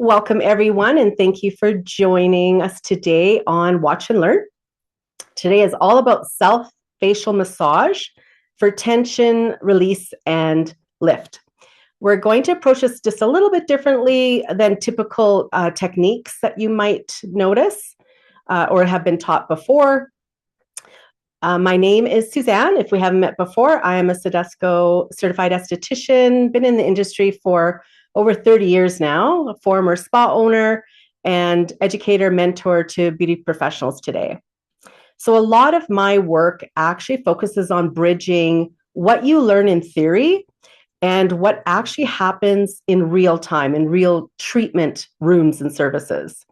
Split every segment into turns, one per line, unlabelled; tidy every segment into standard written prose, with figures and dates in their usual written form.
Welcome, everyone, and thank you for joining us today on Watch and Learn. Today is all about self-facial massage for tension, release, and lift. We're going to approach this just a little bit differently than typical techniques that you might notice or have been taught before. My name is Suzanne. If we haven't met before, I am a Sedesco certified esthetician, been in the industry for over 30 years now, a former spa owner and educator, mentor to beauty professionals today. So a lot of my work actually focuses on bridging what you learn in theory and what actually happens in real time, in real treatment rooms and services.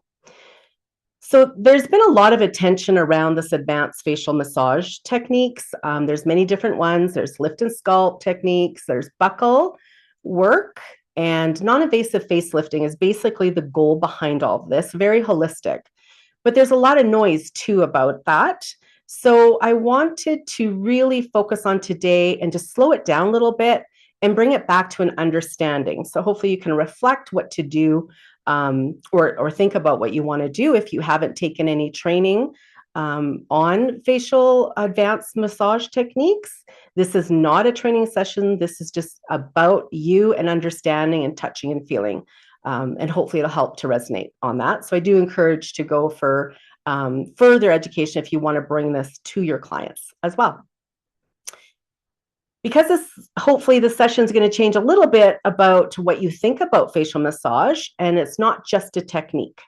So there's been a lot of attention around this advanced facial massage techniques. There's many different ones. There's lift and sculpt techniques. There's buccal work. And non-invasive facelifting is basically the goal behind all of this, very holistic. But there's a lot of noise too about that. So I wanted to really focus on today and just slow it down a little bit and bring it back to an understanding. So hopefully you can reflect what to do or think about what you want to do if you haven't taken any training on facial advanced massage techniques. This is not a training session. This is just about you and understanding and touching and feeling. And hopefully it'll help to resonate on that. So I do encourage to go for further education if you want to bring this to your clients as well. Because hopefully the session is going to change a little bit about what you think about facial massage, and it's not just a technique.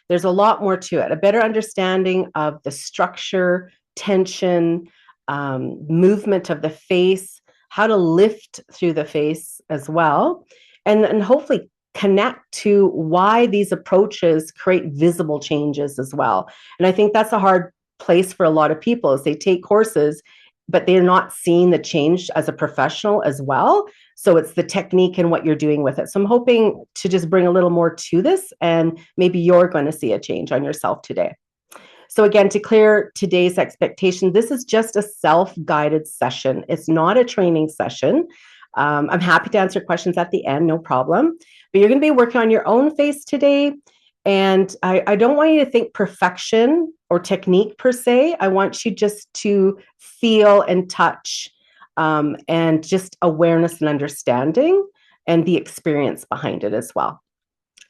There's a lot more to it, a better understanding of the structure, tension, movement of the face, how to lift through the face as well, and hopefully connect to why these approaches create visible changes as well. And I think that's a hard place for a lot of people is they take courses, but they're not seeing the change as a professional as well. So it's the technique and what you're doing with it. So I'm hoping to just bring a little more to this, and maybe you're going to see a change on yourself today. So again, to clear today's expectation, this is just a self-guided session. It's not a training session. I'm happy to answer questions at the end, no problem. But you're going to be working on your own face today. And I don't want you to think perfection or technique per se. I want you just to feel and touch and just awareness and understanding and the experience behind it as well.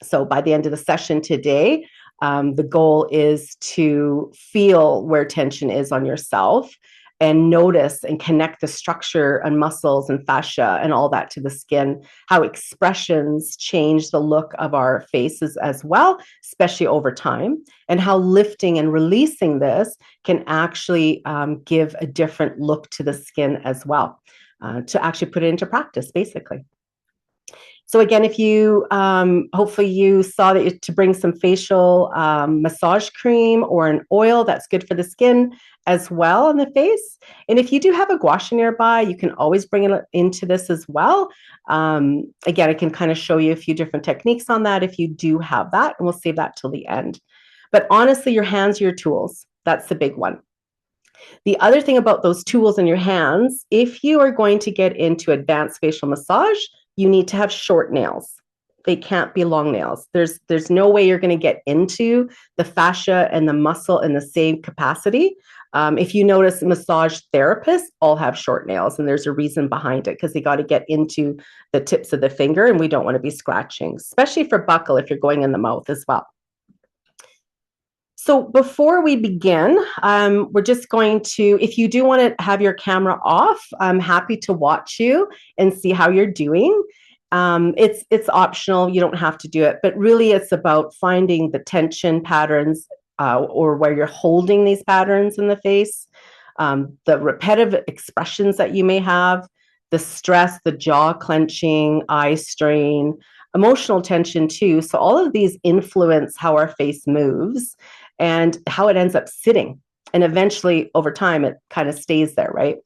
So by the end of the session today, the goal is to feel where tension is on yourself and notice and connect the structure and muscles and fascia and all that to the skin, how expressions change the look of our faces as well, especially over time, and how lifting and releasing this can actually give a different look to the skin as well, to actually put it into practice, basically. So again, if you, hopefully you saw that to bring some facial massage cream or an oil that's good for the skin as well on the face. And if you do have a gua sha nearby, you can always bring it into this as well. Again, I can kind of show you a few different techniques on that if you do have that, and we'll save that till the end. But honestly, your hands are your tools. That's the big one. The other thing about those tools in your hands, if you are going to get into advanced facial massage, you need to have short nails. They can't be long nails. There's no way you're going to get into the fascia and the muscle in the same capacity. If you notice, massage therapists all have short nails, and there's a reason behind it because they got to get into the tips of the finger, and we don't want to be scratching, especially for buccal if you're going in the mouth as well. So before we begin, we're just going to, if you do want to have your camera off, I'm happy to watch you and see how you're doing. It's optional, you don't have to do it, but really it's about finding the tension patterns or where you're holding these patterns in the face, the repetitive expressions that you may have, the stress, the jaw clenching, eye strain, emotional tension too. So all of these influence how our face moves and how it ends up sitting. And eventually, over time, it kind of stays there, right?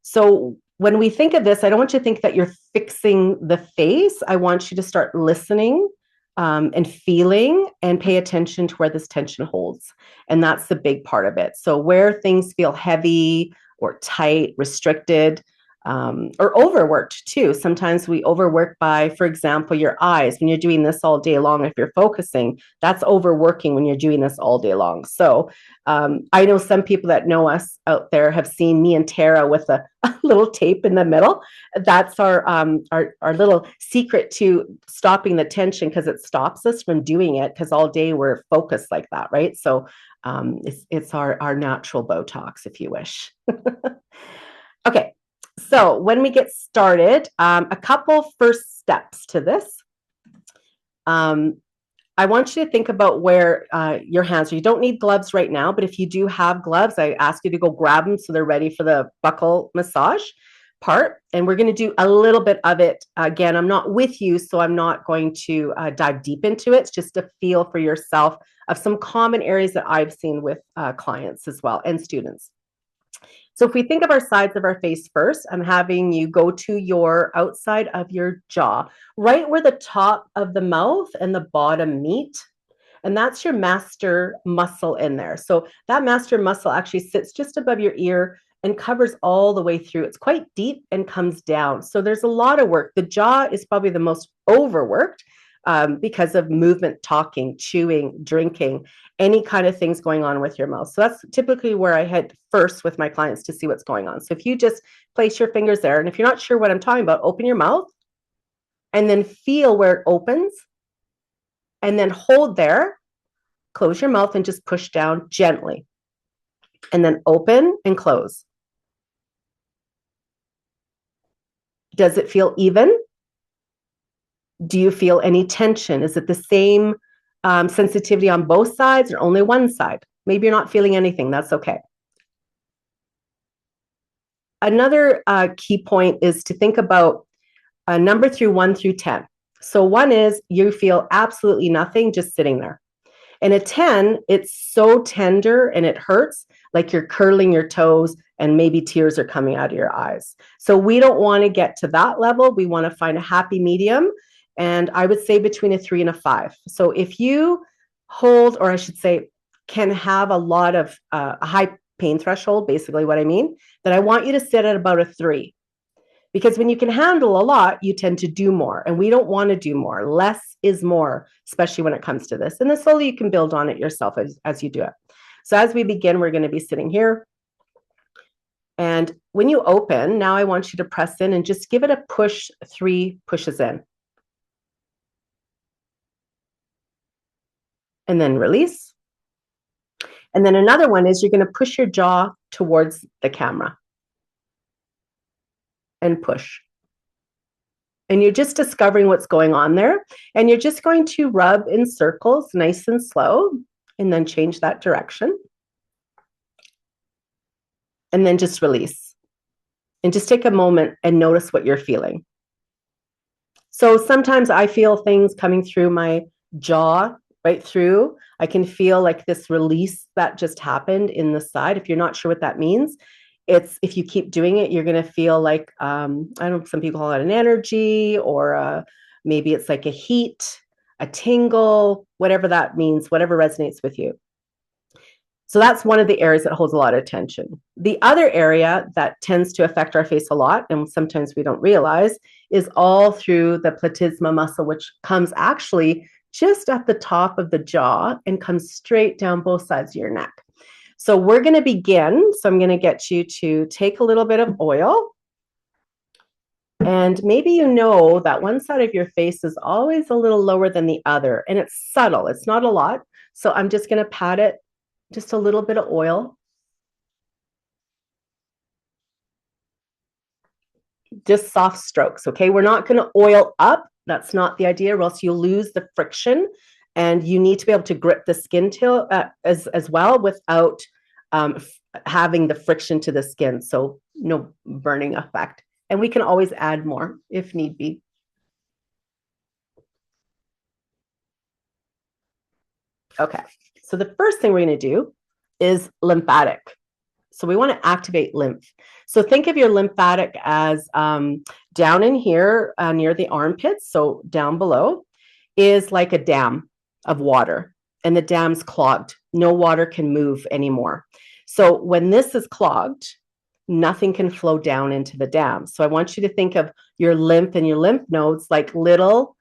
So when we think of this, I don't want you to think that you're fixing the face. I want you to start listening and feeling and pay attention to where this tension holds. And that's the big part of it. So where things feel heavy or tight, restricted, or overworked too. Sometimes we overwork by, for example, your eyes. When you're doing this all day long, if you're focusing, that's overworking when you're doing this all day long. So I know some people that know us out there have seen me and Tara with a little tape in the middle. That's our little secret to stopping the tension, because it stops us from doing it, because all day we're focused like that, right? So it's our natural Botox, if you wish. Okay. So when we get started, a couple first steps to this. I want you to think about where your hands are. You don't need gloves right now, but if you do have gloves, I ask you to go grab them so they're ready for the buccal massage part. And we're going to do a little bit of it. Again, I'm not with you, so I'm not going to dive deep into it. It's just a feel for yourself of some common areas that I've seen with clients as well and students. So if we think of our sides of our face first, I'm having you go to your outside of your jaw, right where the top of the mouth and the bottom meet. And that's your master muscle in there. So that master muscle actually sits just above your ear and covers all the way through. It's quite deep and comes down. So there's a lot of work. The jaw is probably the most overworked because of movement, talking, chewing, drinking, any kind of things going on with your mouth. So that's typically where I head first with my clients to see what's going on. So if you just place your fingers there, and if you're not sure what I'm talking about, open your mouth and then feel where it opens, and then hold there, close your mouth and just push down gently, and then open and close. Does it feel even? Do you feel any tension? Is it the same sensitivity on both sides or only one side? Maybe you're not feeling anything. That's okay. Another key point is to think about a number through 1 through 10. So 1 is you feel absolutely nothing, just sitting there. And a 10, it's so tender and it hurts, like you're curling your toes and maybe tears are coming out of your eyes. So we don't want to get to that level. We want to find a happy medium. And I would say between a 3 and a 5. So if you hold, or I should say, can have a lot of a high pain threshold, basically what I mean, then I want you to sit at about a 3. Because when you can handle a lot, you tend to do more. And we don't want to do more. Less is more, especially when it comes to this. And then slowly you can build on it yourself as you do it. So as we begin, we're going to be sitting here. And when you open, now I want you to press in and just give it a push, 3 pushes in. And then release. And then another one is you're going to push your jaw towards the camera. And push. And you're just discovering what's going on there. And you're just going to rub in circles, nice and slow, and then change that direction. And then just release. And just take a moment and notice what you're feeling. So sometimes I feel things coming through my jaw, right through. I can feel like this release that just happened in the side. If you're not sure what that means, it's if you keep doing it, you're going to feel like, I don't know, some people call it an energy, or maybe it's like a heat, a tingle, whatever that means, whatever resonates with you. So that's one of the areas that holds a lot of attention. The other area that tends to affect our face a lot, and sometimes we don't realize, is all through the platysma muscle, which comes actually just at the top of the jaw and comes straight down both sides of your neck. So we're going to begin. So I'm going to get you to take a little bit of oil. And maybe you know that one side of your face is always a little lower than the other. And it's subtle. It's not a lot. So I'm just going to pat it, just a little bit of oil. Just soft strokes, okay? We're not going to oil up. That's not the idea, or else you'll lose the friction. And you need to be able to grip the skin as well without having the friction to the skin. So no burning effect. And we can always add more if need be. Okay, so the first thing we're going to do is lymphatic. So we want to activate lymph. So think of your lymphatic as down in here near the armpits, so down below, is like a dam of water, and the dam's clogged. No water can move anymore. So when this is clogged, nothing can flow down into the dam. So I want you to think of your lymph and your lymph nodes like little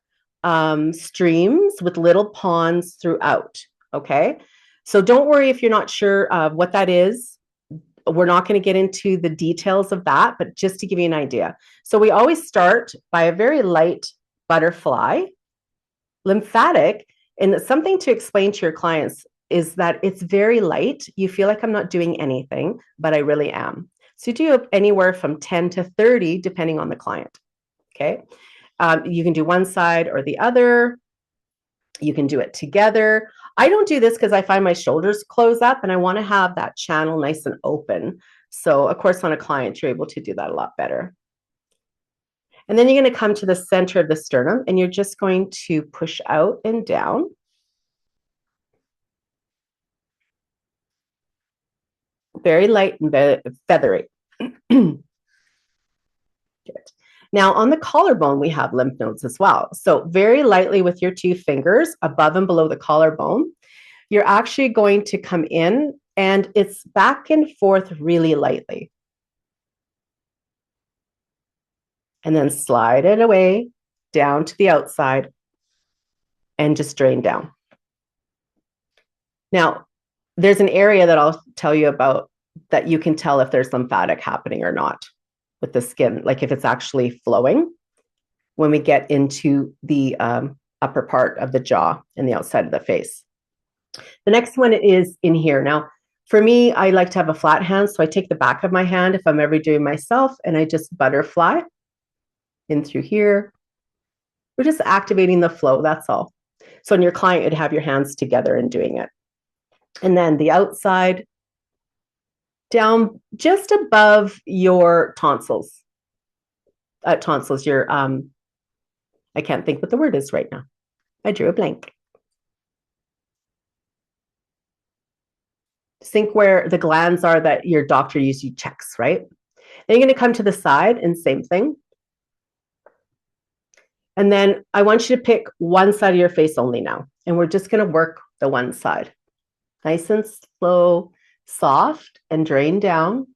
streams with little ponds throughout, okay? So don't worry if you're not sure what that is. We're not going to get into the details of that, but just to give you an idea. So we always start by a very light butterfly, lymphatic, and something to explain to your clients is that it's very light. You feel like I'm not doing anything, but I really am. So you do anywhere from 10 to 30, depending on the client, okay? You can do one side or the other. You can do it together. I don't do this because I find my shoulders close up and I want to have that channel nice and open. So of course, on a client, you're able to do that a lot better. And then you're going to come to the center of the sternum and you're just going to push out and down. Very light and feathery. Good. Now, on the collarbone, we have lymph nodes as well. So very lightly with your 2 fingers above and below the collarbone, you're actually going to come in and it's back and forth really lightly. And then slide it away down to the outside and just drain down. Now, there's an area that I'll tell you about that you can tell if there's lymphatic happening or not with the skin, like if it's actually flowing when we get into the upper part of the jaw and the outside of the face. The next one is in here. Now, for me, I like to have a flat hand, so I take the back of my hand if I'm ever doing myself, and I just butterfly in through here. We're just activating the flow, that's all. So in your client, you'd have your hands together and doing it. And then the outside, down just above your tonsils. Tonsils, your, I can't think what the word is right now. I drew a blank. Think where the glands are that your doctor usually checks, right? Then you're going to come to the side and same thing. And then I want you to pick one side of your face only now. And we're just going to work the one side. Nice and slow, soft, and drain down.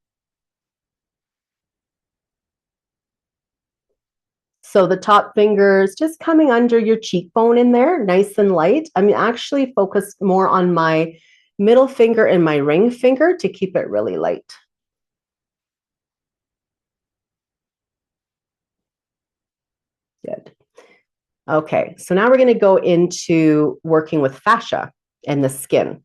So the top fingers just coming under your cheekbone in there, nice and light. I'm actually focused more on my middle finger and my ring finger to keep it really light. Good. Okay, so now we're going to go into working with fascia and the skin.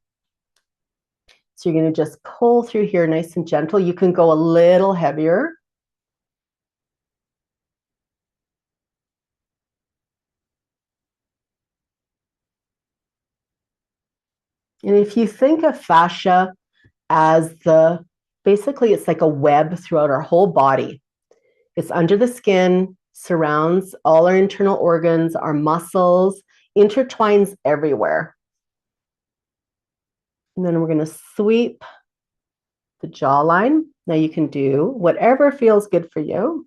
So you're going to just pull through here nice and gentle. You can go a little heavier. And if you think of fascia as basically it's like a web throughout our whole body. It's under the skin, surrounds all our internal organs, our muscles, intertwines everywhere. And then we're going to sweep the jawline. Now you can do whatever feels good for you.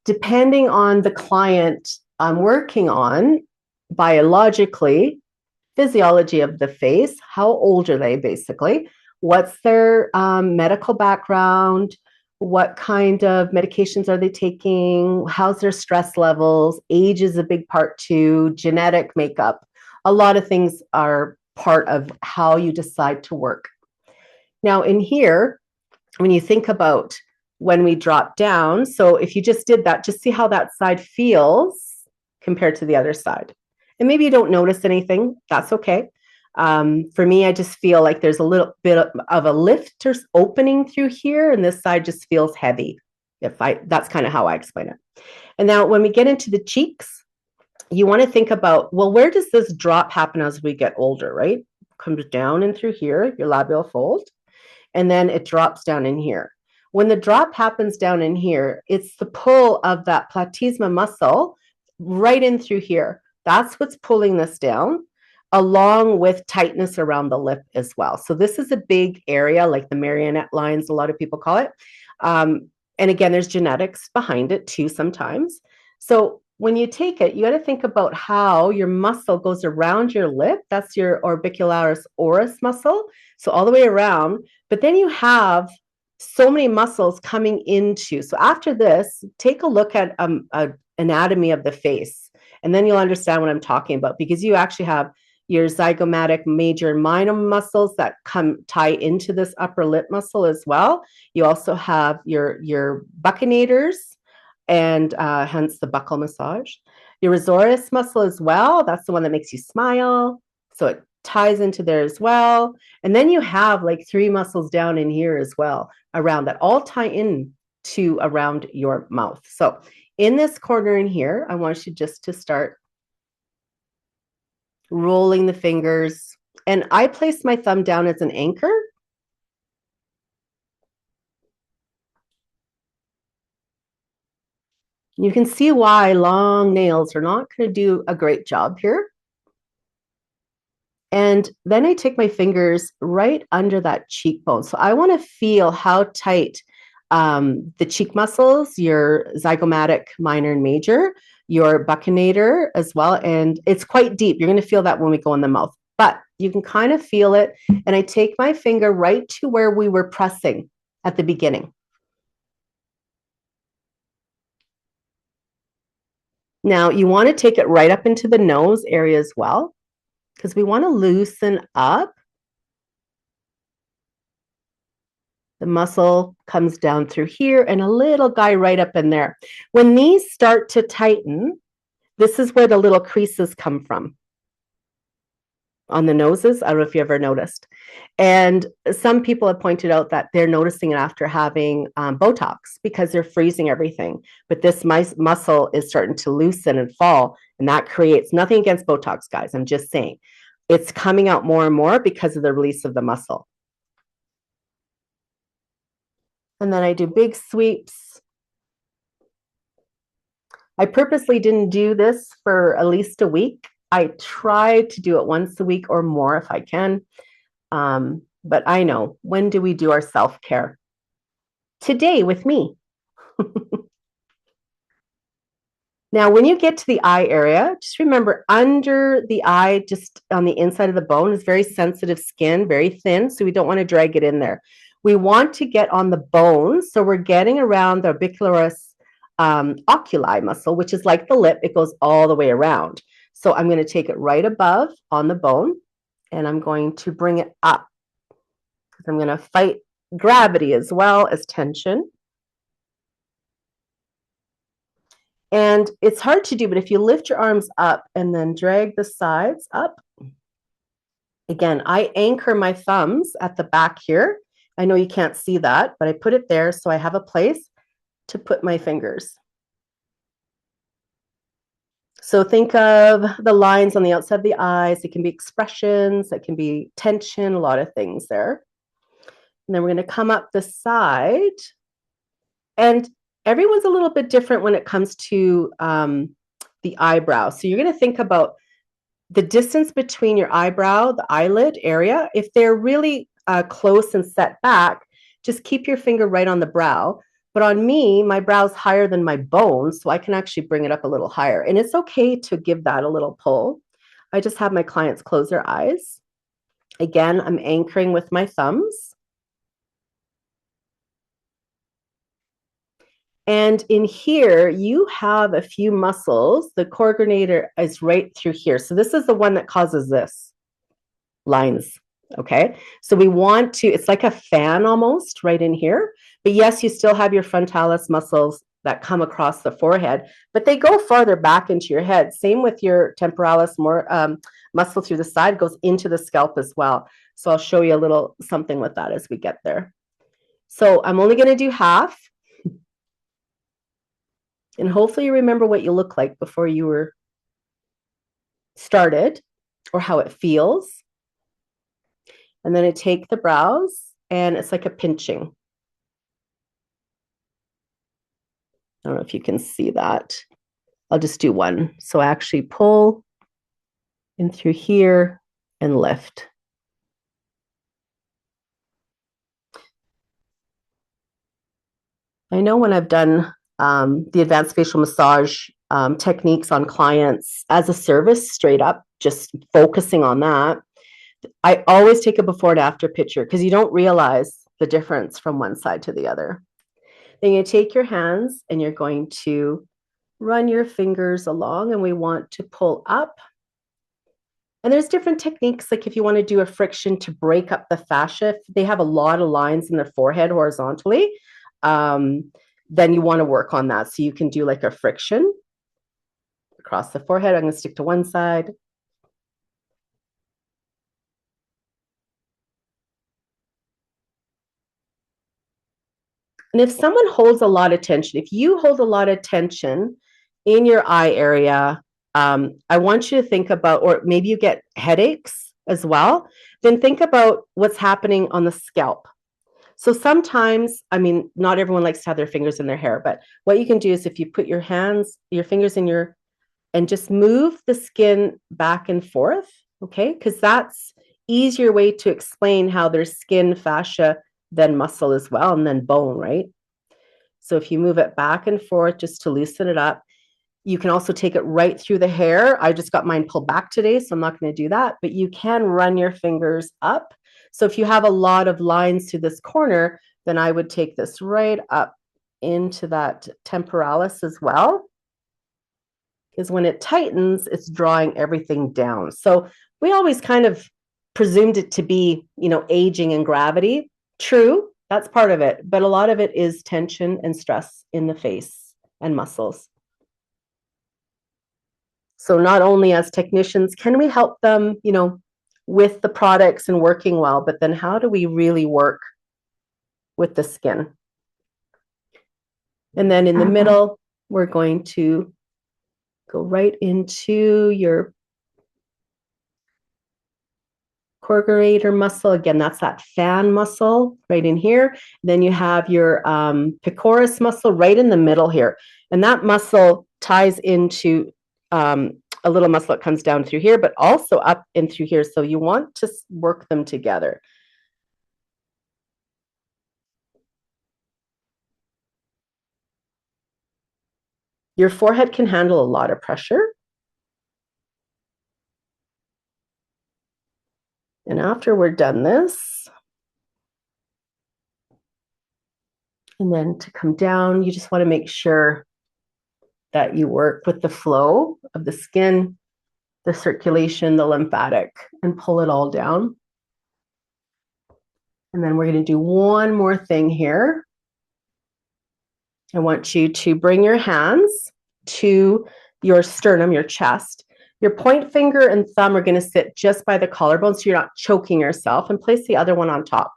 Depending on the client I'm working on, biologically, physiology of the face, how old are they basically? What's their medical background? What kind of medications are they taking? How's their stress levels? Age is a big part too, genetic makeup. A lot of things are part of how you decide to work. Now in here, when you think about when we drop down, so if you just did that, just see how that side feels compared to the other side. And maybe you don't notice anything, that's okay. For me, I just feel like there's a little bit of a lift or opening through here, and this side just feels heavy. That's kind of how I explain it. And now when we get into the cheeks, you want to think about, well, where does this drop happen as we get older, right? Comes down in through here, your labial fold, and then it drops down in here. When the drop happens down in here, it's the pull of that platysma muscle right in through here. That's what's pulling this down, along with tightness around the lip as well. So this is a big area, like the marionette lines, a lot of people call it. And again, there's genetics behind it too sometimes. So when you take it, you got to think about how your muscle goes around your lip. That's your orbicularis oris muscle. So all the way around. But then you have so many muscles coming into. So after this, take a look at anatomy of the face, and then you'll understand what I'm talking about, because you actually have your zygomatic major and minor muscles that tie into this upper lip muscle as well. You also have your buccinators, and hence the buccal massage. Your risorius muscle as well. That's the one that makes you smile. So it ties into there as well. And then you have like 3 muscles down in here as well around that, all tie in to around your mouth. So in this corner in here, I want you just to start rolling the fingers. And I place my thumb down as an anchor. You can see why long nails are not going to do a great job here. And then I take my fingers right under that cheekbone. So I want to feel how tight the cheek muscles, your zygomatic minor and major, your buccinator as well. And it's quite deep. You're going to feel that when we go in the mouth, but you can kind of feel it. And I take my finger right to where we were pressing at the beginning. Now you want to take it right up into the nose area as well, because we want to loosen up. The muscle comes down through here and a little guy right up in there. When these start to tighten, this is where the little creases come from on the noses. I don't know if you ever noticed. And some people have pointed out that they're noticing it after having Botox, because they're freezing everything. But this muscle is starting to loosen and fall, and that creates, nothing against Botox, guys, I'm just saying, it's coming out more and more because of the release of the muscle. And then I do big sweeps. I purposely didn't do this for at least a week. I try to do it once a week or more if I can. But I know, when do we do our self-care? Today with me. Now, when you get to the eye area, just remember, under the eye, just on the inside of the bone, is very sensitive skin, very thin, so we don't want to drag it in there. We want to get on the bones, so we're getting around the orbicularis oculi muscle, which is like the lip. It goes all the way around. So I'm going to take it right above on the bone, and I'm going to bring it up. I'm going to fight gravity as well as tension. And it's hard to do, but if you lift your arms up and then drag the sides up, again, I anchor my thumbs at the back here. I know you can't see that, but I put it there so I have a place to put my fingers. So think of the lines on the outside of the eyes. It can be expressions, it can be tension, a lot of things there. And then we're going to come up the side. And everyone's a little bit different when it comes to the eyebrow. So you're going to think about the distance between your eyebrow, the eyelid area. If they're really close and set back, just keep your finger right on the brow. But on me, my brow's higher than my bone, so I can actually bring it up a little higher. And it's okay to give that a little pull. I just have my clients close their eyes. Again, I'm anchoring with my thumbs. And in here, you have a few muscles. The coordinator is right through here. So this is the one that causes this lines. Okay, so we want to, it's like a fan almost right in here. But yes, you still have your frontalis muscles that come across the forehead, but they go farther back into your head. Same with your temporalis muscle through the side, goes into the scalp as well. So I'll show you a little something with that as we get there. So I'm only going to do half. And hopefully you remember what you look like before you were started, or how it feels. And then I take the brows, and it's like a pinching. I don't know if you can see that. I'll just do one. So I actually pull in through here and lift. I know when I've done the advanced facial massage techniques on clients as a service, straight up, just focusing on that, I always take a before and after picture because you don't realize the difference from one side to the other. Then you take your hands and you're going to run your fingers along, and we want to pull up. And there's different techniques, like if you want to do a friction to break up the fascia, if they have a lot of lines in their forehead horizontally, then you want to work on that. So you can do like a friction across the forehead. I'm going to stick to one side. And if someone holds a lot of tension, if you hold a lot of tension in your eye area, I want you to think about, or maybe you get headaches as well, then think about what's happening on the scalp. So sometimes, I mean, not everyone likes to have their fingers in their hair, but what you can do is if you put your fingers in your, and just move the skin back and forth, okay? Because that's easier way to explain how there's skin, fascia, then muscle as well, and then bone, right? So if you move it back and forth just to loosen it up, you can also take it right through the hair. I just got mine pulled back today, so I'm not going to do that, but you can run your fingers up. So if you have a lot of lines to this corner, then I would take this right up into that temporalis as well. Because when it tightens, it's drawing everything down. So we always kind of presumed it to be, aging and gravity. True, that's part of it. But a lot of it is tension and stress in the face and muscles. So not only as technicians, can we help them, with the products and working well, but then how do we really work with the skin? And then in the middle, we're going to go right into your corrugator muscle. Again, that's that fan muscle right in here. Then you have your pectoris muscle right in the middle here. And that muscle ties into a little muscle that comes down through here, but also up and through here. So you want to work them together. Your forehead can handle a lot of pressure. And after we're done this, and then to come down, you just want to make sure that you work with the flow of the skin, the circulation, the lymphatic, and pull it all down. And then we're going to do one more thing here. I want you to bring your hands to your sternum, your chest. Your point finger and thumb are going to sit just by the collarbone so you're not choking yourself, and place the other one on top.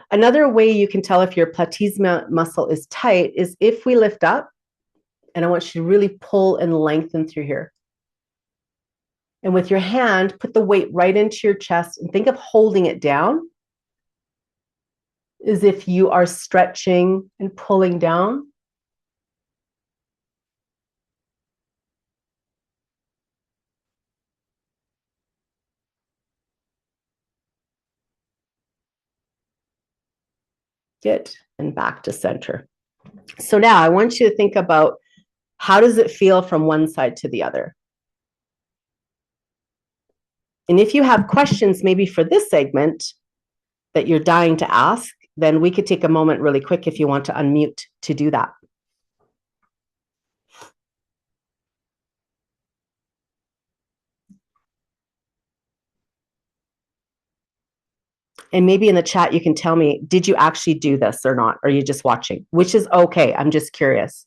Another way you can tell if your platysma muscle is tight is if we lift up, and I want you to really pull and lengthen through here. And with your hand, put the weight right into your chest and think of holding it down as if you are stretching and pulling down. Good. And back to center. So now I want you to think about, how does it feel from one side to the other? And if you have questions maybe for this segment that you're dying to ask, then we could take a moment really quick if you want to unmute to do that. And maybe in the chat, you can tell me, did you actually do this or not? Or are you just watching? Which is okay. I'm just curious.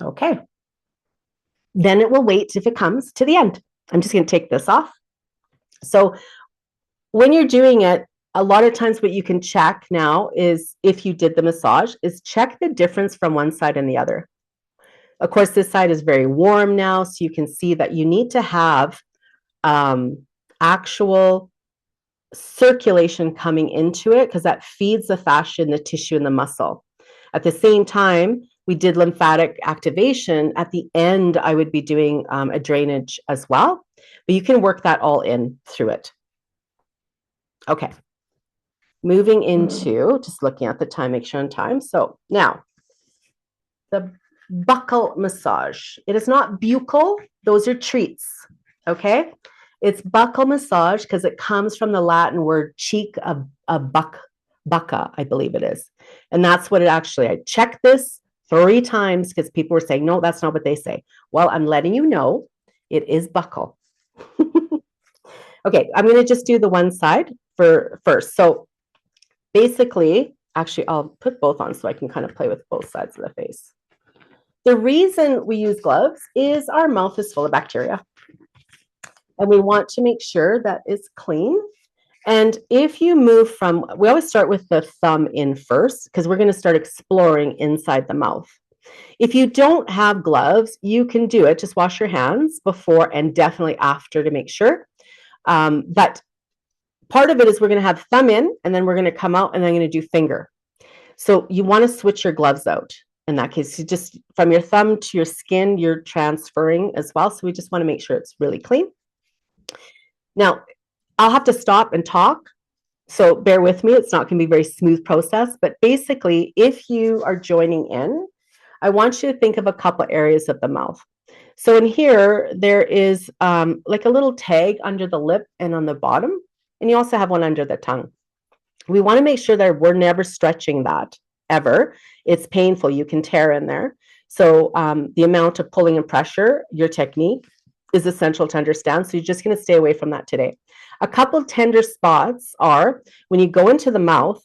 Okay. Then it will wait if it comes to the end. I'm just going to take this off. So when you're doing it, a lot of times what you can check now is, if you did the massage, is check the difference from one side and the other. Of course, this side is very warm now, so you can see that you need to have actual circulation coming into it because that feeds the fascia and the tissue and the muscle. At the same time, we did lymphatic activation. At the end, I would be doing a drainage as well, but you can work that all in through it. Okay. Moving into, just looking at the time, make sure on time. So now, the buccal massage. It is not buccal. Those are treats, okay? It's buccal massage because it comes from the Latin word cheek of bucca, I believe it is. And that's what it actually, I checked this 3 times because people were saying, no, that's not what they say. Well, I'm letting you know it is buccal. Okay, I'm going to just do the one side for first. So basically, actually, I'll put both on so I can kind of play with both sides of the face. The reason we use gloves is our mouth is full of bacteria. And we want to make sure that it's clean. And if you move from, we always start with the thumb in first, because we're going to start exploring inside the mouth. If you don't have gloves, you can do it. Just wash your hands before and definitely after to make sure. But part of it is we're going to have thumb in, and then we're going to come out, and then I'm going to do finger. So you want to switch your gloves out. In that case, you just from your thumb to your skin, you're transferring as well. So we just want to make sure it's really clean. Now, I'll have to stop and talk. So bear with me. It's not going to be a very smooth process. But basically, if you are joining in, I want you to think of a couple areas of the mouth. So in here, there is like a little tag under the lip and on the bottom. And you also have one under the tongue. We want to make sure that we're never stretching that ever. It's painful. You can tear in there. So the amount of pulling and pressure, your technique is essential to understand. So you're just going to stay away from that today. A couple of tender spots are when you go into the mouth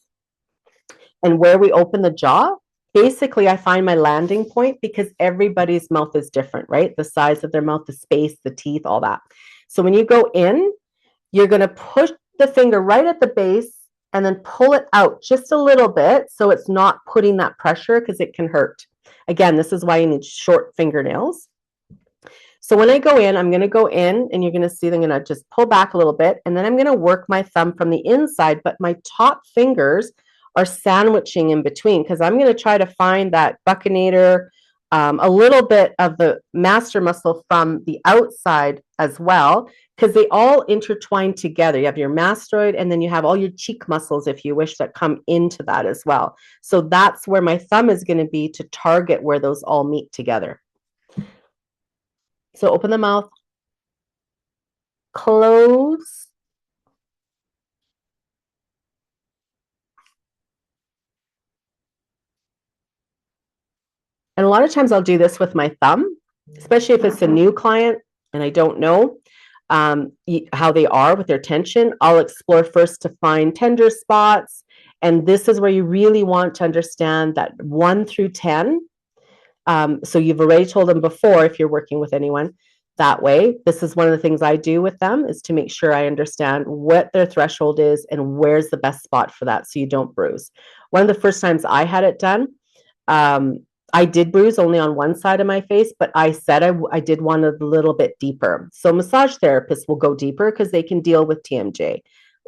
and where we open the jaw. Basically, I find my landing point because everybody's mouth is different, right? The size of their mouth, the space, the teeth, all that. So when you go in, you're going to push the finger right at the base and then pull it out just a little bit so it's not putting that pressure because it can hurt. Again, this is why you need short fingernails. So when I go in, I'm going to go in and you're going to see I'm going to just pull back a little bit and then I'm going to work my thumb from the inside, but my top fingers are sandwiching in between because I'm going to try to find that buccinator, a little bit of the master muscle from the outside as well, because they all intertwine together. You have your mastoid and then you have all your cheek muscles, if you wish, that come into that as well. So that's where my thumb is going to be to target where those all meet together. So open the mouth, close. And a lot of times I'll do this with my thumb, especially if it's a new client and I don't know how they are with their tension. I'll explore first to find tender spots. And this is where you really want to understand that 1 through 10. So you've already told them before if you're working with anyone that way. This is one of the things I do with them is to make sure I understand what their threshold is and where's the best spot for that so you don't bruise. One of the first times I had it done, I did bruise only on one side of my face, but I said I did one a little bit deeper. So massage therapists will go deeper because they can deal with TMJ.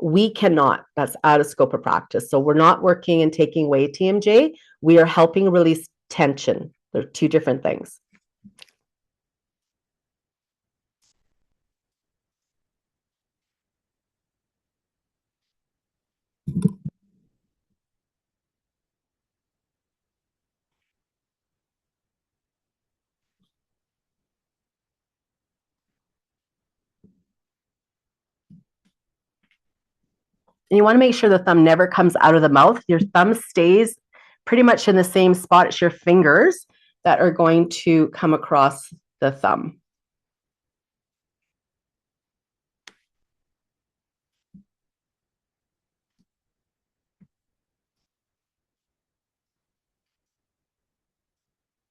We cannot. That's out of scope of practice. So we're not working and taking away TMJ. We are helping release tension. They're 2 different things. And you want to make sure the thumb never comes out of the mouth. Your thumb stays pretty much in the same spot as your fingers that are going to come across the thumb.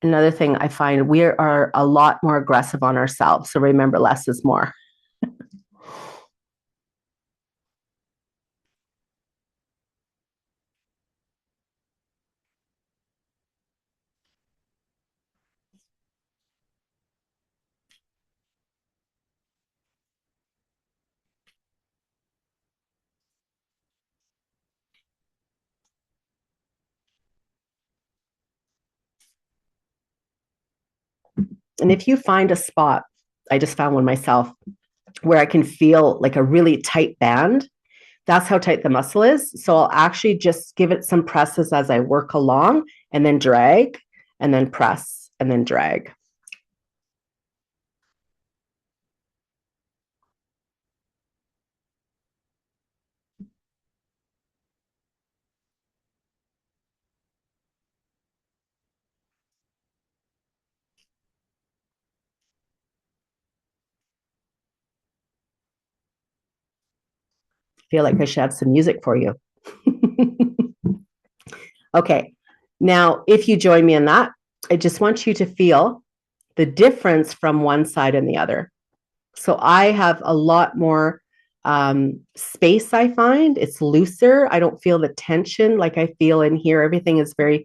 Another thing I find, we are a lot more aggressive on ourselves. So remember, less is more. And if you find a spot, I just found one myself, where I can feel like a really tight band, that's how tight the muscle is. So I'll actually just give it some presses as I work along, and then drag, and then press, and then drag. Feel like I should have some music for you. Okay, now if you join me in that, I just want you to feel the difference from one side and the other. So I have a lot more space, I find. It's looser. I don't feel the tension like I feel in here. Everything is very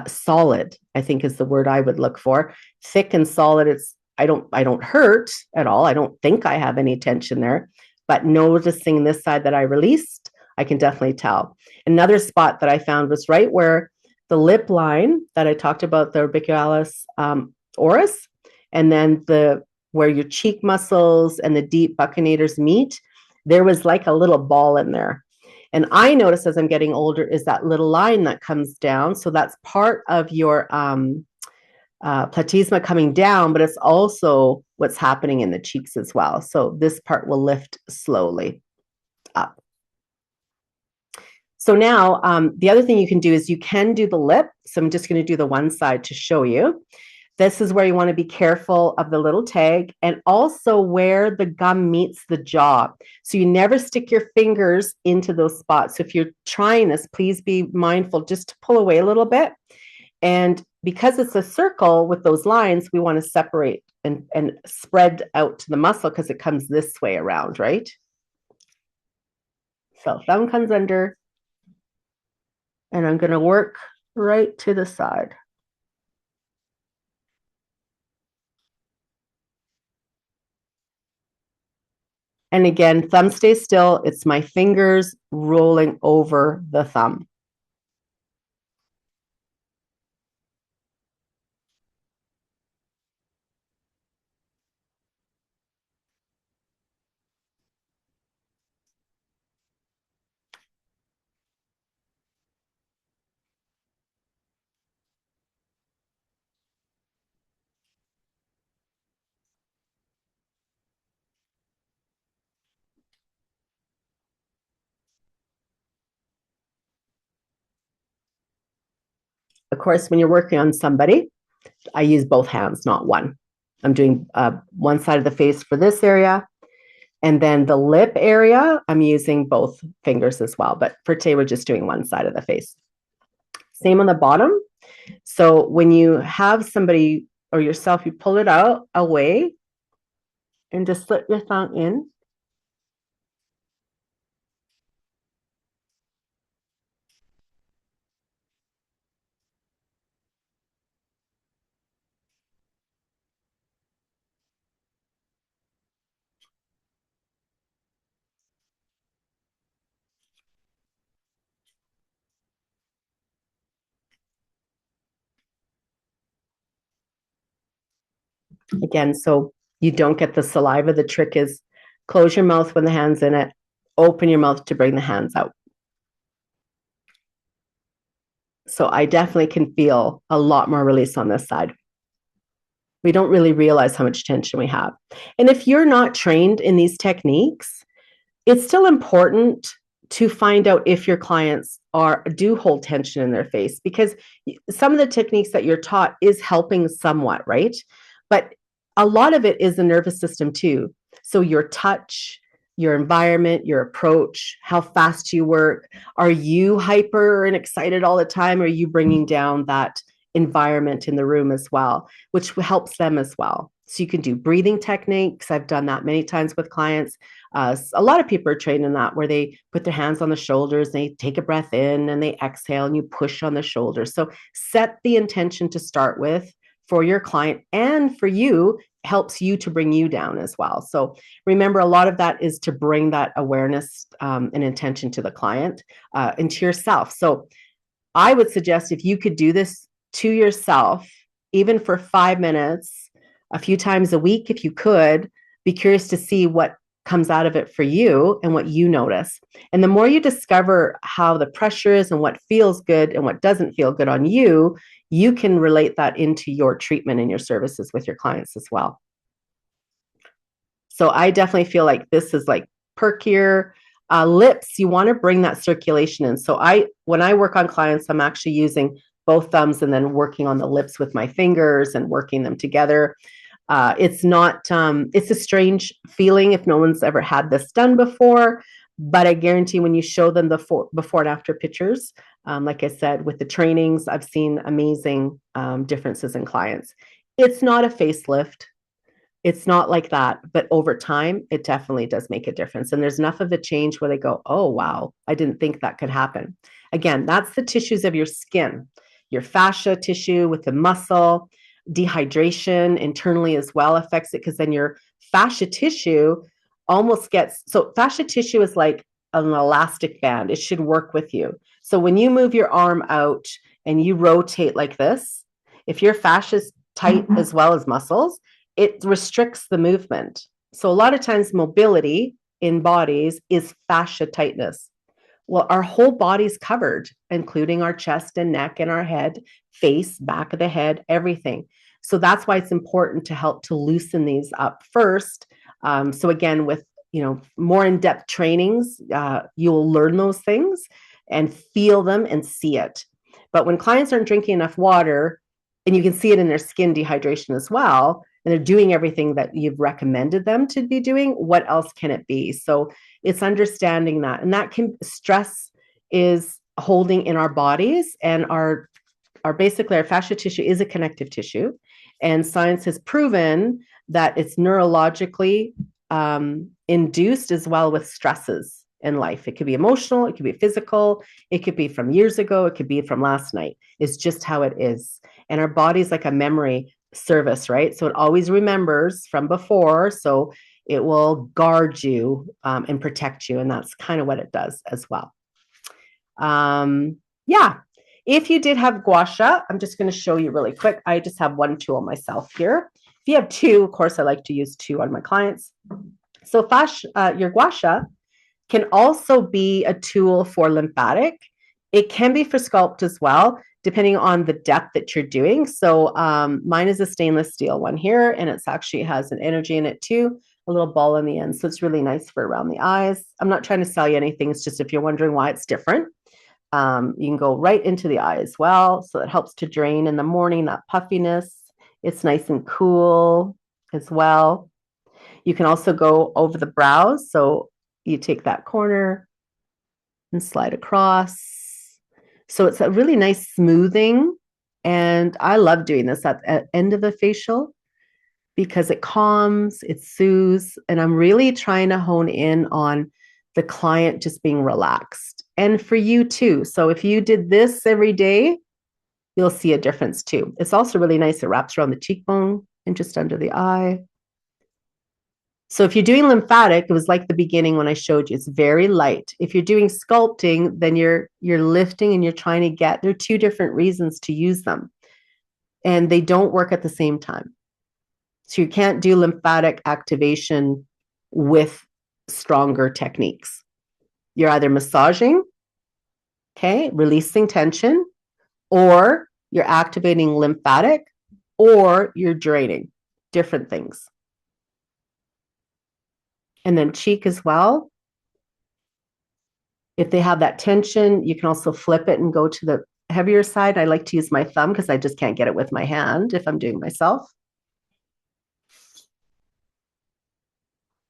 solid, I think is the word I would look for. Thick and solid. I don't hurt at all. I don't think I have any tension there. But noticing this side that I released, I can definitely tell. Another spot that I found was right where the lip line that I talked about, the orbiculis oris, and then the where your cheek muscles and the deep buccinators meet, there was like a little ball in there. And I notice as I'm getting older is that little line that comes down. So that's part of your platysma coming down, but it's also what's happening in the cheeks as well. So this part will lift slowly up. So now the other thing you can do is you can do the lip. So I'm just going to do the one side to show you. This is where you want to be careful of the little tag and also where the gum meets the jaw. So you never stick your fingers into those spots. So if you're trying this, please be mindful just to pull away a little bit. And because it's a circle with those lines, we want to separate and spread out to the muscle because it comes this way around, right? So thumb comes under, and I'm going to work right to the side. And again, thumb stays still. It's my fingers rolling over the thumb. Of course, when you're working on somebody, I use both hands, not one. I'm doing one side of the face for this area. And then the lip area, I'm using both fingers as well. But for today, we're just doing one side of the face. Same on the bottom. So when you have somebody or yourself, you pull it out away and just slip your thumb in. Again, so you don't get the saliva. The trick is close your mouth when the hand's in it, open your mouth to bring the hands out. So I definitely can feel a lot more release on this side. We don't really realize how much tension we have. And if you're not trained in these techniques, it's still important to find out if your clients do hold tension in their face, because some of the techniques that you're taught is helping somewhat, right? But a lot of it is the nervous system too. So your touch, your environment, your approach, how fast you work. Are you hyper and excited all the time? Or are you bringing down that environment in the room as well, which helps them as well? So you can do breathing techniques. I've done that many times with clients. A lot of people are trained in that, where they put their hands on the shoulders, they take a breath in and they exhale and you push on the shoulders. So set the intention to start with for your client, and for you, helps you to bring you down as well. So remember, a lot of that is to bring that awareness and intention to the client and to yourself. So I would suggest if you could do this to yourself, even for 5 minutes, a few times a week if you could. Be curious to see what comes out of it for you and what you notice. And the more you discover how the pressure is and what feels good and what doesn't feel good on you, you can relate that into your treatment and your services with your clients as well. So I definitely feel like this is like perkier. Lips, you want to bring that circulation in. So when I work on clients, I'm actually using both thumbs and then working on the lips with my fingers and working them together. It's a strange feeling if no one's ever had this done before, but I guarantee when you show them the before and after pictures, like I said, with the trainings, I've seen amazing differences in clients. It's not a facelift. It's not like that, but over time, it definitely does make a difference. And there's enough of a change where they go, oh, wow, I didn't think that could happen. Again, that's the tissues of your skin, your fascia tissue with the muscle. Dehydration internally as well affects it, because then your fascia tissue almost gets, so fascia tissue is like an elastic band. It should work with you. So when you move your arm out and you rotate like this, if your fascia is tight as well as muscles, it restricts the movement. So a lot of times mobility in bodies is fascia tightness. Well, our whole body's covered, including our chest and neck and our head, face, back of the head, everything. So that's why it's important to help to loosen these up first. So again, with more in-depth trainings, you'll learn those things and feel them and see it. But when clients aren't drinking enough water, and you can see it in their skin dehydration as well, and they're doing everything that you've recommended them to be doing, what else can it be? So it's understanding that. And that stress is holding in our bodies, and our basically our fascia tissue is a connective tissue. And science has proven that it's neurologically induced as well with stresses in life. It could be emotional, it could be physical, it could be from years ago, it could be from last night. It's just how it is. And our body's like a memory service, right? So it always remembers from before. So it will guard you and protect you. And that's kind of what it does as well. Yeah. If you did have gua sha, I'm just going to show you really quick. I just have one tool myself here. If you have two, of course, I like to use two on my clients. So your gua sha can also be a tool for lymphatic. It can be for sculpt as well, depending on the depth that you're doing. So mine is a stainless steel one here, and it's actually has an energy in it too, a little ball on the end. So it's really nice for around the eyes. I'm not trying to sell you anything. It's just if you're wondering why it's different, you can go right into the eye as well. So it helps to drain in the morning, that puffiness. It's nice and cool as well. You can also go over the brows. So you take that corner and slide across. So it's a really nice smoothing. And I love doing this at the end of the facial because it calms, it soothes. And I'm really trying to hone in on the client just being relaxed. And for you too. So if you did this every day, you'll see a difference too. It's also really nice. It wraps around the cheekbone and just under the eye. So if you're doing lymphatic, it was like the beginning when I showed you, it's very light. If you're doing sculpting, then you're lifting and you're trying to get, there are two different reasons to use them. And they don't work at the same time. So you can't do lymphatic activation with stronger techniques. You're either massaging, okay, releasing tension, or you're activating lymphatic, or you're draining. Different things. And then cheek as well. If they have that tension, you can also flip it and go to the heavier side. I like to use my thumb because I just can't get it with my hand if I'm doing it myself.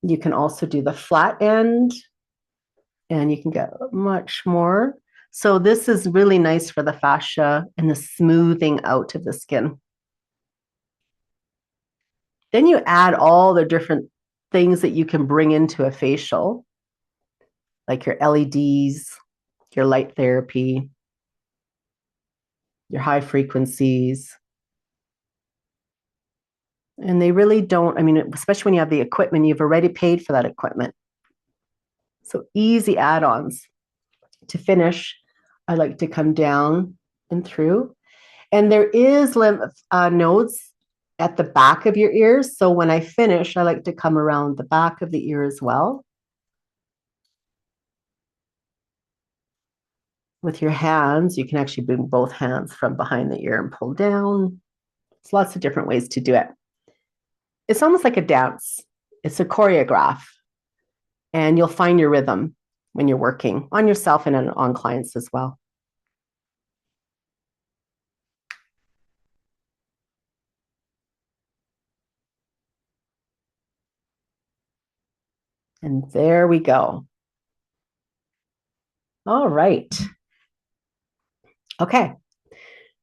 You can also do the flat end, and you can get much more. So this is really nice for the fascia and the smoothing out of the skin. Then you add all the different things that you can bring into a facial, like your LEDs, your light therapy, your high frequencies. And they really don't, I mean, especially when you have the equipment, you've already paid for that equipment. So easy add-ons. To finish, I like to come down and through. And there is lymph nodes at the back of your ears. So when I finish, I like to come around the back of the ear as well. With your hands, you can actually bring both hands from behind the ear and pull down. There's lots of different ways to do it. It's almost like a dance. It's a choreograph, and you'll find your rhythm when you're working on yourself and on clients as well. And there we go. All right. Okay.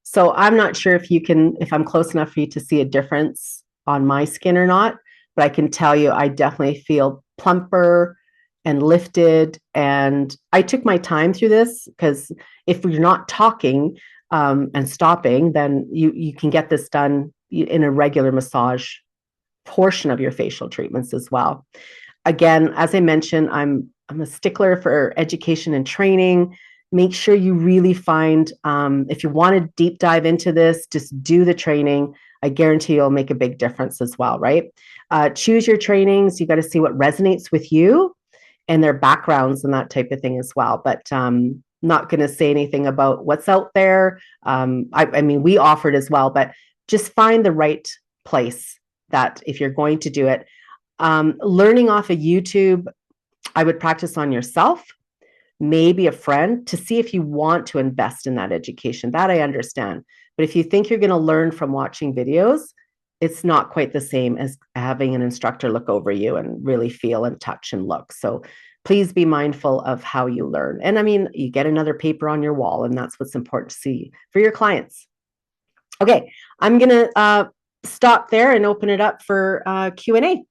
So I'm not sure if I'm close enough for you to see a difference on my skin or not, but I can tell you I definitely feel plumper and lifted. And I took my time through this because if you're not talking and stopping, then you can get this done in a regular massage portion of your facial treatments as well. Again, as I mentioned, I'm a stickler for education and training. Make sure you really find, if you want to deep dive into this, just do the training. I guarantee you'll make a big difference as well, right? Choose your trainings. You got to see what resonates with you and their backgrounds and that type of thing as well. But not going to say anything about what's out there. I mean, we offer it as well, but just find the right place that if you're going to do it. Learning off of YouTube, I would practice on yourself, maybe a friend, to see if you want to invest in that education. That I understand. But if you think you're going to learn from watching videos, it's not quite the same as having an instructor look over you and really feel and touch and look. So please be mindful of how you learn. And I mean, you get another paper on your wall, and that's what's important to see for your clients. Okay, I'm going to stop there and open it up for Q&A.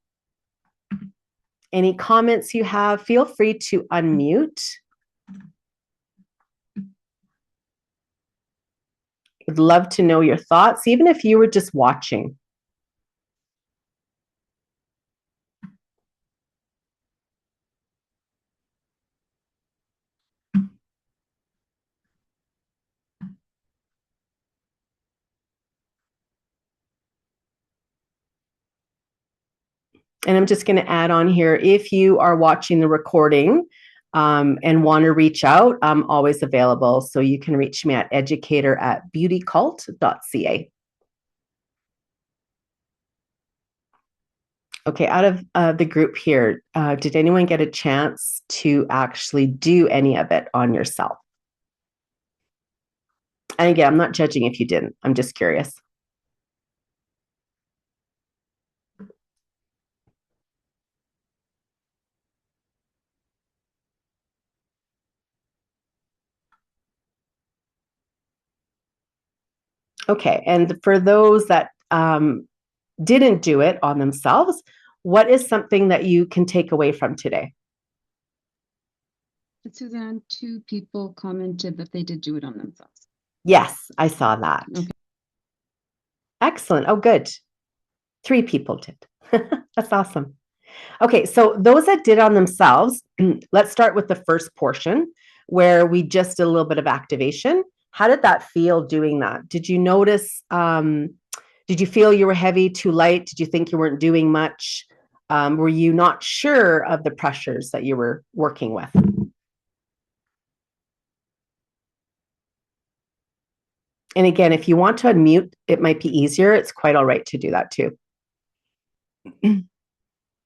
Any comments you have, feel free to unmute. Would love to know your thoughts, even if you were just watching. And I'm just going to add on here, if you are watching the recording and want to reach out, I'm always available. So you can reach me at educator@beautycult.ca. Okay, out of the group here, did anyone get a chance to actually do any of it on yourself? And again, I'm not judging if you didn't. I'm just curious. Okay, and for those that didn't do it on themselves, what is something that you can take away from today?
Suzanne, 2 people commented that they did do it on themselves.
Yes, I saw that. Okay. Excellent. Oh, good. 3 people did. That's awesome. Okay, so those that did on themselves, let's start with the first portion where we just did a little bit of activation. How did that feel doing that? Did you notice, did you feel you were heavy, too light? Did you think you weren't doing much? Were you not sure of the pressures that you were working with? And again, if you want to unmute, it might be easier. It's quite all right to do that too.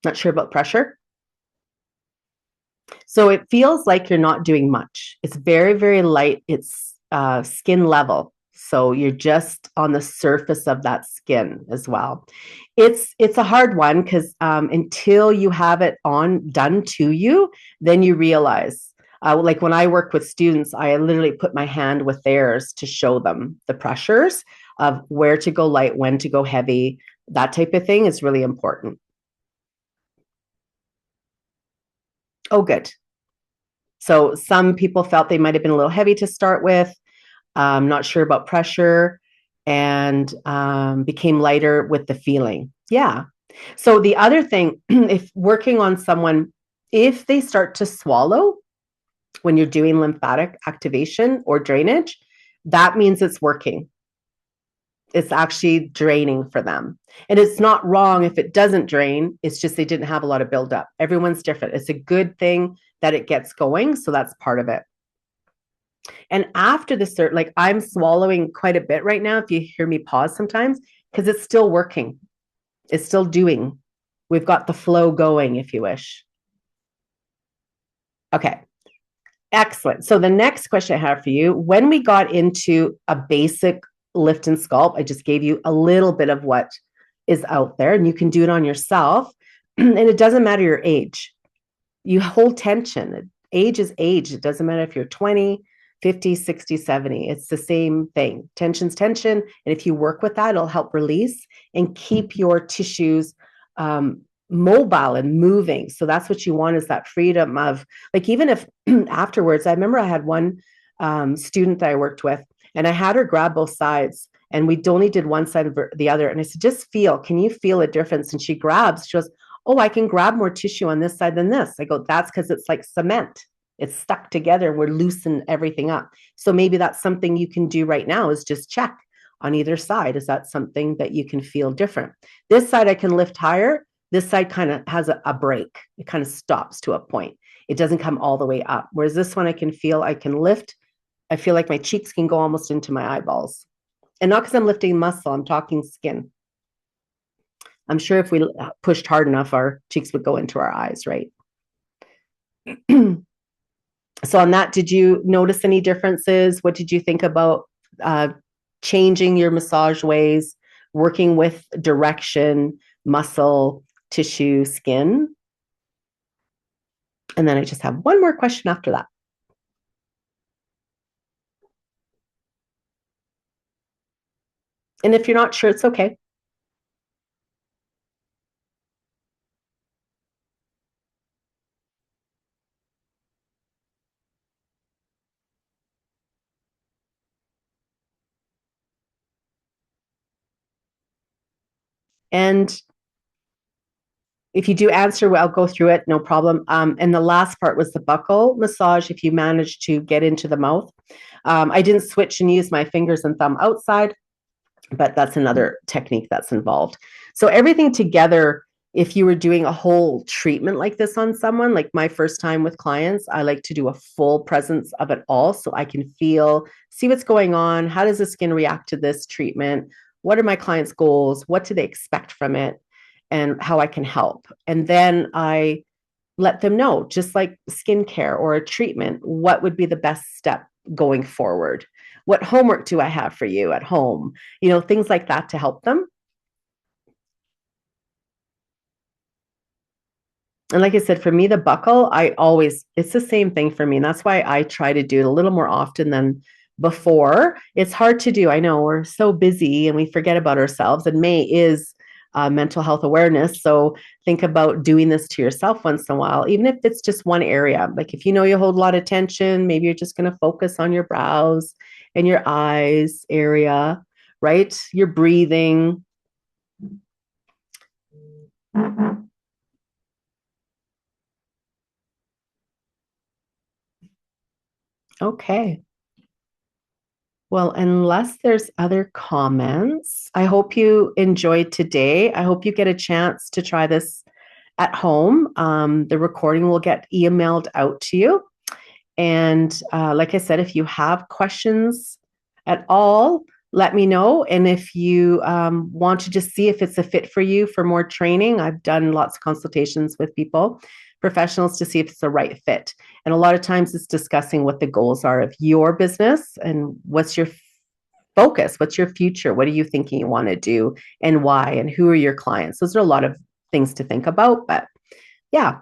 Not sure about pressure. So it feels like you're not doing much. It's very, very light. It's skin level. So you're just on the surface of that skin as well. It's a hard one because until you have it done to you, then you realize. Like when I work with students, I literally put my hand with theirs to show them the pressures of where to go light, when to go heavy. That type of thing is really important. Oh, good. So some people felt they might have been a little heavy to start with, not sure about pressure, and became lighter with the feeling. Yeah. So the other thing, if working on someone, if they start to swallow when you're doing lymphatic activation or drainage, that means it's working. It's actually draining for them. And it's not wrong if it doesn't drain. It's just they didn't have a lot of buildup. Everyone's different. It's a good thing that it gets going. So that's part of it. And after the cert, like I'm swallowing quite a bit right now. If you hear me pause sometimes, because it's still working, it's still doing. We've got the flow going, if you wish. Okay. Excellent. So the next question I have for you, when we got into a basic lift and sculpt, I just gave you a little bit of what is out there, and you can do it on yourself. And it doesn't matter your age. You hold tension. Age is age. It doesn't matter if you're 20, 50, 60, 70. It's the same thing. Tension's tension. And if you work with that, it'll help release and keep your tissues mobile and moving. So that's what you want, is that freedom of, like, even if afterwards, I remember I had one student that I worked with, and I had her grab both sides, and we only did one side of the other. And I said, just feel, can you feel a difference? And she grabs, she goes, oh, I can grab more tissue on this side than this. I go, that's because it's like cement. It's stuck together and we're loosening everything up. So maybe that's something you can do right now, is just check on either side. Is that something that you can feel different? This side I can lift higher. This side kind of has a break. It kind of stops to a point. It doesn't come all the way up. Whereas this one I can feel, I can lift. I feel like my cheeks can go almost into my eyeballs. And not because I'm lifting muscle, I'm talking skin. I'm sure if we pushed hard enough, our cheeks would go into our eyes, right? So on that, did you notice any differences? What did you think about changing your massage ways, working with direction, muscle, tissue, skin? And then I just have one more question after that. And if you're not sure, it's okay. And if you do answer, I'll go through it, no problem. And the last part was the buccal massage, if you manage to get into the mouth. I didn't switch and use my fingers and thumb outside, but that's another technique that's involved. So everything together, if you were doing a whole treatment like this on someone, like my first time with clients, I like to do a full presence of it all so I can feel, see what's going on. How does the skin react to this treatment? What are my clients' goals? What do they expect from it? And how I can help. And then I let them know, just like skincare or a treatment, what would be the best step going forward? What homework do I have for you at home? You know, things like that to help them. And like I said, for me, the buckle, it's the same thing for me. And that's why I try to do it a little more often than before. It's hard to do. I know we're so busy and we forget about ourselves. And May is mental health awareness. So think about doing this to yourself once in a while, even if it's just one area. Like if you know you hold a lot of tension, maybe you're just going to focus on your brows and your eyes area, right? Your breathing. Okay. Well, unless there's other comments, I hope you enjoyed today. I hope you get a chance to try this at home. The recording will get emailed out to you. And like I said, if you have questions at all, let me know. And if you want to just see if it's a fit for you for more training, I've done lots of consultations with people, professionals, to see if it's the right fit. And a lot of times it's discussing what the goals are of your business and what's your focus, what's your future, what are you thinking you want to do and why, and who are your clients. Those are a lot of things to think about, but yeah.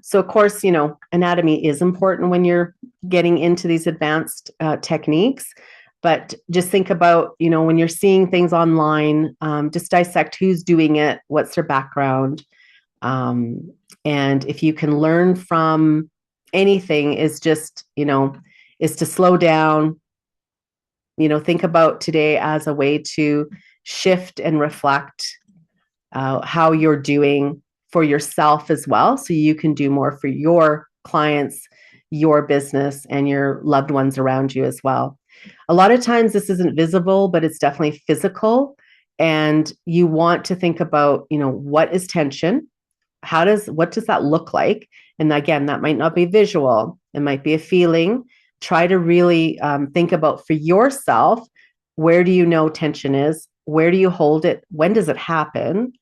So of course, you know, anatomy is important when you're getting into these advanced techniques. But just think about, you know, when you're seeing things online, just dissect who's doing it, what's their background. And if you can learn from anything, is just, you know, is to slow down, you know, think about today as a way to shift and reflect how you're doing, for yourself as well, so you can do more for your clients, your business, and your loved ones around you as well. A lot of times this isn't visible, but it's definitely physical. And you want to think about, what is tension? What does that look like? And again, that might not be visual. It might be a feeling. Try to really think about for yourself, where do you know tension is? Where do you hold it? When does it happen?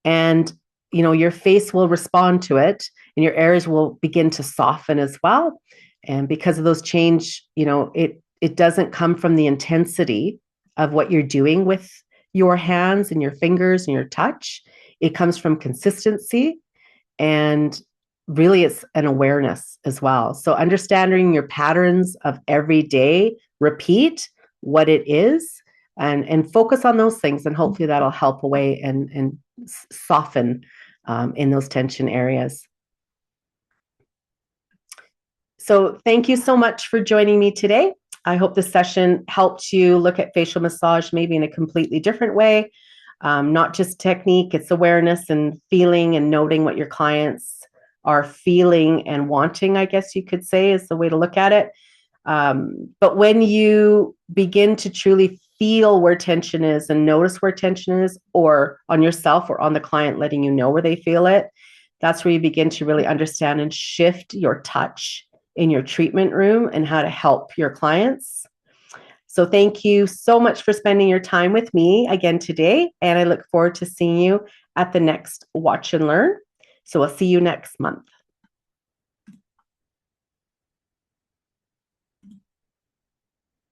And your face will respond to it, and your areas will begin to soften as well. And because of those change, it doesn't come from the intensity of what you're doing with your hands and your fingers and your touch. It comes from consistency, and really it's an awareness as well. So understanding your patterns of every day, repeat what it is, and focus on those things, and hopefully that'll help away and soften in those tension areas. So thank you so much for joining me today. I hope this session helped you look at facial massage maybe in a completely different way. Not just technique, it's awareness and feeling and noting what your clients are feeling and wanting, I guess you could say, is the way to look at it. But when you begin to truly feel where tension is and notice where tension is, or on yourself or on the client, letting you know where they feel it, that's where you begin to really understand and shift your touch in your treatment room and how to help your clients. So thank you so much for spending your time with me again today. And I look forward to seeing you at the next Watch and Learn. So I'll see you next month.